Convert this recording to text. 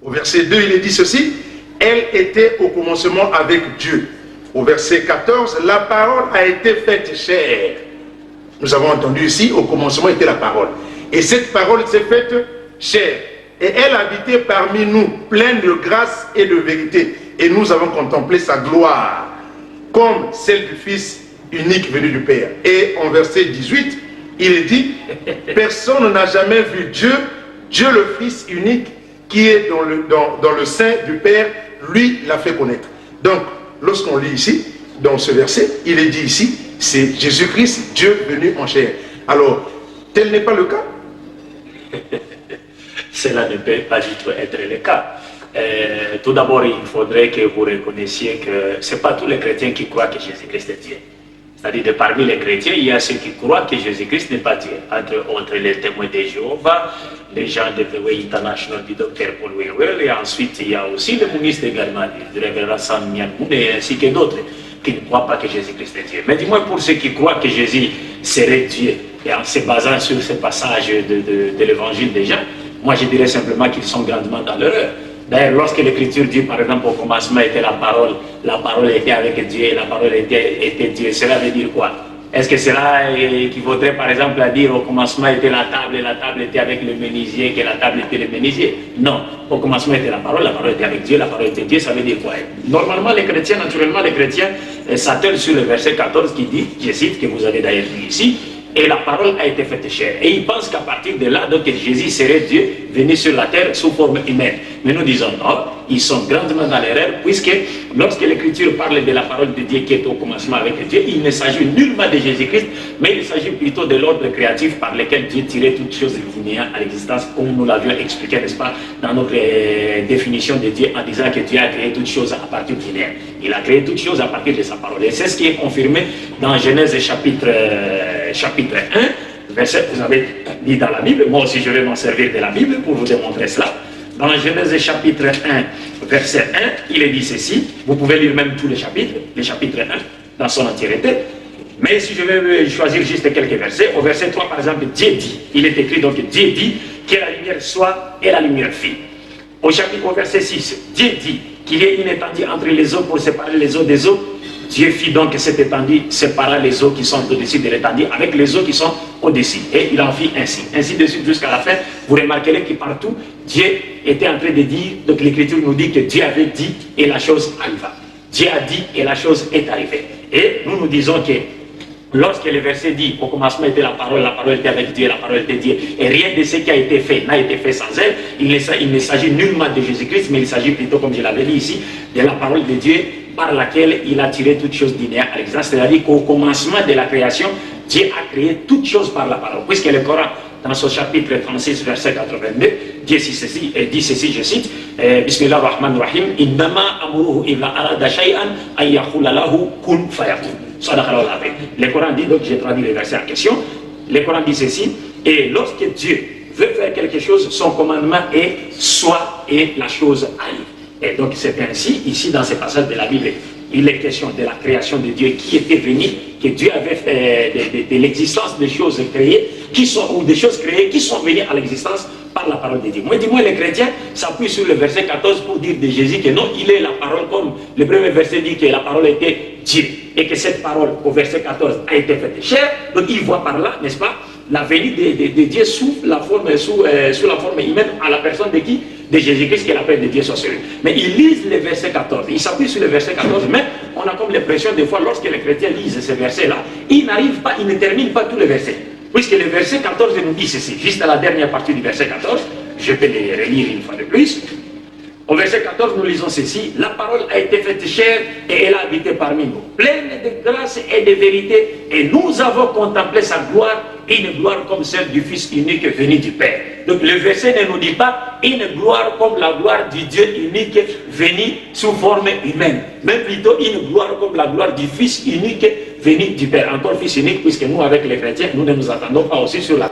Au verset 2, il est dit ceci, elle était au commencement avec Dieu. Au verset 14, la parole a été faite chair. Nous avons entendu ici, au commencement était la parole. Et cette parole s'est faite chair. Et elle habitait parmi nous, pleine de grâce et de vérité. Et nous avons contemplé sa gloire, comme celle du Fils unique venu du Père. Et en verset 18, il est dit, personne n'a jamais vu Dieu, Dieu le Fils unique, qui est dans le sein du Père, lui l'a fait connaître. Donc, lorsqu'on lit ici, dans ce verset, il est dit ici, c'est Jésus-Christ, Dieu venu en chair. Alors, tel n'est pas le cas. Cela ne peut pas du tout être le cas. Tout d'abord, il faudrait que vous reconnaissiez que ce n'est pas tous les chrétiens qui croient que Jésus-Christ est Dieu. C'est-à-dire que parmi les chrétiens, il y a ceux qui croient que Jésus-Christ n'est pas Dieu. Entre autres, les témoins de Jéhovah, les gens de The Way International du Dr Paul Wierwell, et ensuite il y a aussi le ministre également du révérend Sam Nyangoun, ainsi que d'autres qui ne croient pas que Jésus-Christ est Dieu. Mais dis-moi, pour ceux qui croient que Jésus serait Dieu, et en se basant sur ce passage de l'évangile des gens, moi je dirais simplement qu'ils sont grandement dans l'erreur. D'ailleurs, lorsque l'Écriture dit, par exemple, au commencement était la parole était avec Dieu, et la parole était Dieu, cela veut dire quoi? Est-ce que cela équivaudrait, par exemple, à dire au commencement était la table, et la table était avec le menuisier, que la table était le menuisier? Non. Au commencement était la parole était avec Dieu, la parole était Dieu, ça veut dire quoi? Normalement, les chrétiens, naturellement, les chrétiens s'attellent sur le verset 14 qui dit, je cite, que vous avez d'ailleurs lu ici, et la parole a été faite chair. Et ils pensent qu'à partir de là, donc Jésus serait Dieu venu sur la terre sous forme humaine. Mais nous disons non, ils sont grandement dans l'erreur, puisque lorsque l'Écriture parle de la parole de Dieu qui est au commencement avec Dieu, il ne s'agit nullement de Jésus-Christ, mais il s'agit plutôt de l'ordre créatif par lequel Dieu tirait toutes choses du néant à l'existence, comme nous l'avions expliqué, n'est-ce pas, dans notre définition de Dieu, en disant que Dieu a créé toutes choses à partir du néant. Il a créé toutes choses à partir de sa parole. Et c'est ce qui est confirmé dans Genèse chapitre 1, verset, vous avez dit dans la Bible, moi aussi je vais m'en servir de la Bible pour vous démontrer cela. Dans Genèse chapitre 1, verset 1, il est dit ceci, vous pouvez lire même tous les chapitres 1 dans son entièreté, mais si je vais choisir juste quelques versets, au verset 3 par exemple, Dieu dit, il est écrit donc Dieu dit que la lumière soit et la lumière fit. Au verset 6, Dieu dit qu'il y ait une étendue entre les eaux pour séparer les eaux des eaux. Dieu fit donc cette étendue, sépara les eaux qui sont au-dessus de l'étendue avec les eaux qui sont au-dessus. Et il en fit ainsi. Ainsi de suite jusqu'à la fin. Vous remarquerez que partout, Dieu était en train de dire, donc l'Écriture nous dit que Dieu avait dit et la chose arriva. Dieu a dit et la chose est arrivée. Et nous disons que lorsque le verset dit, au commencement était la parole était avec Dieu, la parole était Dieu, et rien de ce qui a été fait n'a été fait sans elle, il ne s'agit nullement de Jésus-Christ, mais il s'agit plutôt, comme je l'avais dit ici, de la parole de Dieu par laquelle il a tiré toutes choses du néant à l'existence. C'est-à-dire qu'au commencement de la création, Dieu a créé toutes choses par la parole. Puisque le Coran, dans son chapitre 36, verset 82, Dieu dit ceci, je cite, Bismillah ar-Rahman ar-Rahim, Innama amuruhu illa arada shay'an an yaqula lahu kun fayakun. Le Coran dit, donc j'ai traduit le verset en question, le Coran dit ceci, et lorsque Dieu veut faire quelque chose, son commandement est soit et la chose arrive. Et donc c'est ainsi, ici dans ce passage de la Bible, il est question de la création de Dieu qui était venu, que Dieu avait fait de l'existence des choses créées, ou des choses créées qui sont venues à l'existence par la parole de Dieu. Moi, dis-moi, les chrétiens s'appuient sur le verset 14 pour dire de Jésus que non, il est la parole, comme le premier verset dit que la parole était Dieu, et que cette parole, au verset 14, a été faite chair. Donc il voit par là, n'est-ce pas, la venue de Dieu sous la forme humaine à la personne de qui? De Jésus-Christ, qui est la paix de Dieu soit sur lui. Mais ils lisent le verset 14, ils s'appuient sur le verset 14, mais on a comme l'impression des fois, lorsque les chrétiens lisent ce verset-là, ils ne terminent pas tous les versets. Puisque le verset 14 nous dit ceci, juste à la dernière partie du verset 14, je vais les relire une fois de plus. Au verset 14, nous lisons ceci, la parole a été faite chair et elle a habité parmi nous, pleine de grâce et de vérité, et nous avons contemplé sa gloire, une gloire comme celle du Fils unique venu du Père. Donc le verset ne nous dit pas une gloire comme la gloire du Dieu unique venu sous forme humaine, mais plutôt une gloire comme la gloire du Fils unique venu du Père. Encore Fils unique, puisque nous avec les chrétiens, nous ne nous attendons pas aussi sur la...